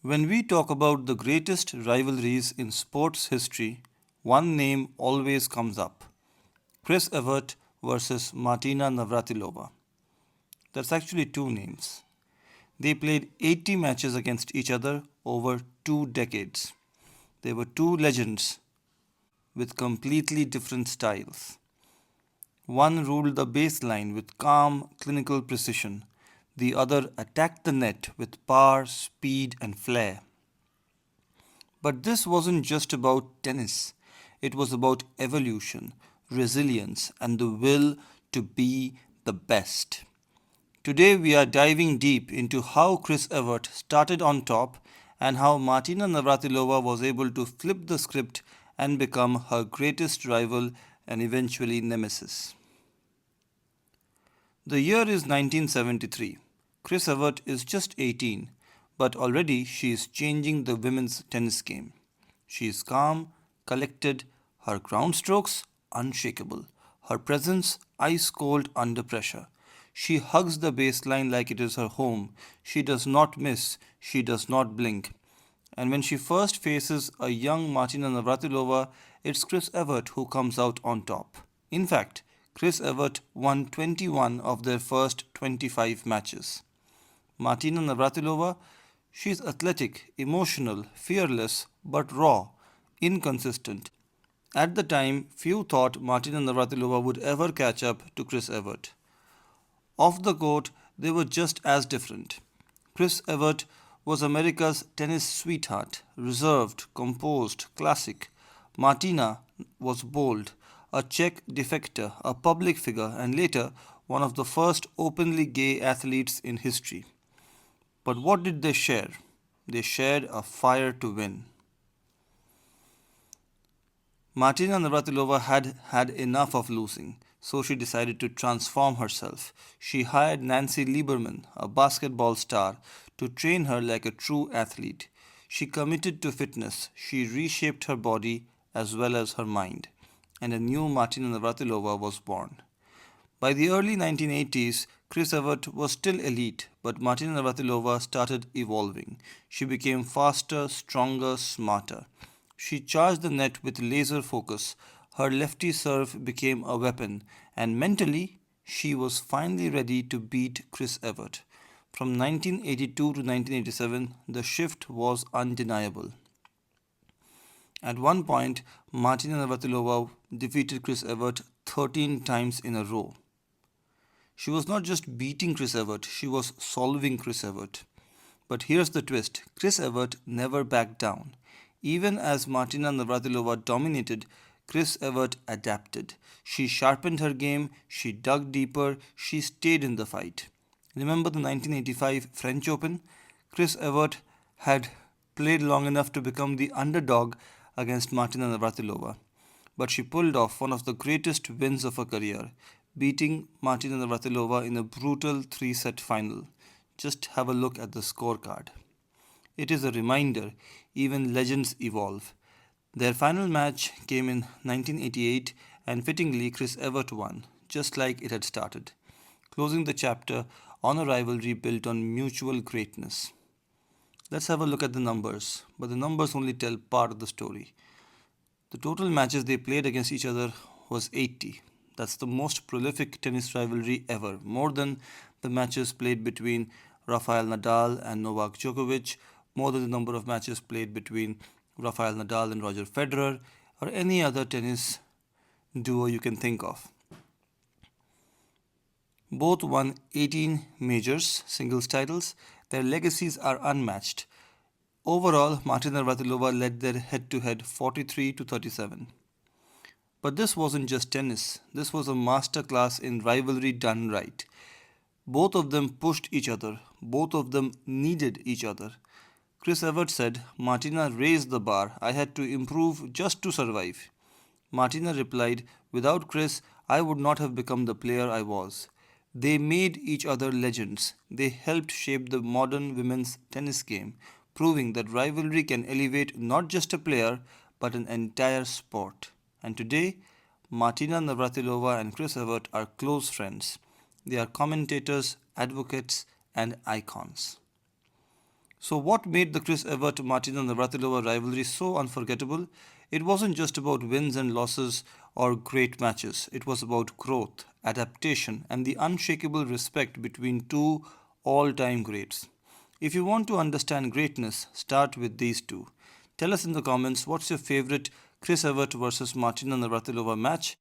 When we talk about the greatest rivalries in sports history, one name always comes up: Chris Evert versus Martina Navratilova. That's actually two names. They played 80 matches against each other over 2 decades. They were two legends with completely different styles. One ruled the baseline with calm, clinical precision. The other attacked the net with power, speed, and flair. But this wasn't just about tennis, it was about evolution, resilience, and the will to be the best. Today, we are diving deep into how Chris Evert started on top and how Martina Navratilova was able to flip the script and become her greatest rival and eventually nemesis. The year is 1973. Chris Evert is just 18, but already she is changing the women's tennis game. She is calm, collected, her ground strokes unshakable, her presence ice cold under pressure. She hugs the baseline like it is her home. She does not miss, she does not blink. And when she first faces a young Martina Navratilova, it's Chris Evert who comes out on top. In fact, Chris Evert won 21 of their first 25 matches. Martina Navratilova, she's athletic, emotional, fearless, but raw, inconsistent. At the time, few thought Martina Navratilova would ever catch up to Chris Evert. Off the court, they were just as different. Chris Evert was America's tennis sweetheart, reserved, composed, classic. Martina was bold, a Czech defector, a public figure, and later one of the first openly gay athletes in history. But what did they share? They shared a fire to win. Martina Navratilova had had enough of losing, so she decided to transform herself. She hired Nancy Lieberman, a basketball star, to train her like a true athlete. She committed to fitness, she reshaped her body as well as her mind, and a new Martina Navratilova was born. By the early 1980s, Chris Evert was still elite, but Martina Navratilova started evolving. She became faster, stronger, smarter. She charged the net with laser focus. Her lefty serve became a weapon, and mentally, she was finally ready to beat Chris Evert. From 1982 to 1987, the shift was undeniable. At one point, Martina Navratilova defeated Chris Evert 13 times in a row. She was not just beating Chris Evert, she was solving Chris Evert. But here's the twist: Chris Evert never backed down. Even as Martina Navratilova dominated, Chris Evert adapted. She sharpened her game, she dug deeper, she stayed in the fight. Remember the 1985 French Open? Chris Evert had played long enough to become the underdog against Martina Navratilova. But she pulled off one of the greatest wins of her career, beating Martina Navratilova in a brutal 3 set final. Just have a look at the scorecard. It is a reminder even legends evolve. Their final match came in 1988, and fittingly, Chris Evert won, just like it had started, closing the chapter on a rivalry built on mutual greatness. Let's have a look at the numbers, but the numbers only tell part of the story. The total matches they played against each other was 80. That's the most prolific tennis rivalry ever, more than the matches played between Rafael Nadal and Novak Djokovic, more than the number of matches played between Rafael Nadal and Roger Federer, or any other tennis duo you can think of. Both won 18 majors, singles titles. Their legacies are unmatched. Overall, Martina Navratilova led their head-to-head 43 to 37. But this wasn't just tennis. This was a masterclass in rivalry done right. Both of them pushed each other. Both of them needed each other. Chris Evert said, "Martina raised the bar. I had to improve just to survive." Martina replied, "Without Chris, I would not have become the player I was." They made each other legends. They helped shape the modern women's tennis game, proving that rivalry can elevate not just a player but an entire sport. And today, Martina Navratilova and Chris Evert are close friends. They are commentators, advocates, and icons. So, what made the Chris Evert Martina Navratilova rivalry so unforgettable? It wasn't just about wins and losses or great matches, it was about growth, adaptation, and the unshakable respect between two all time greats. If you want to understand greatness, start with these two. Tell us in the comments what's your favorite Chris Evert versus Martina Navratilova match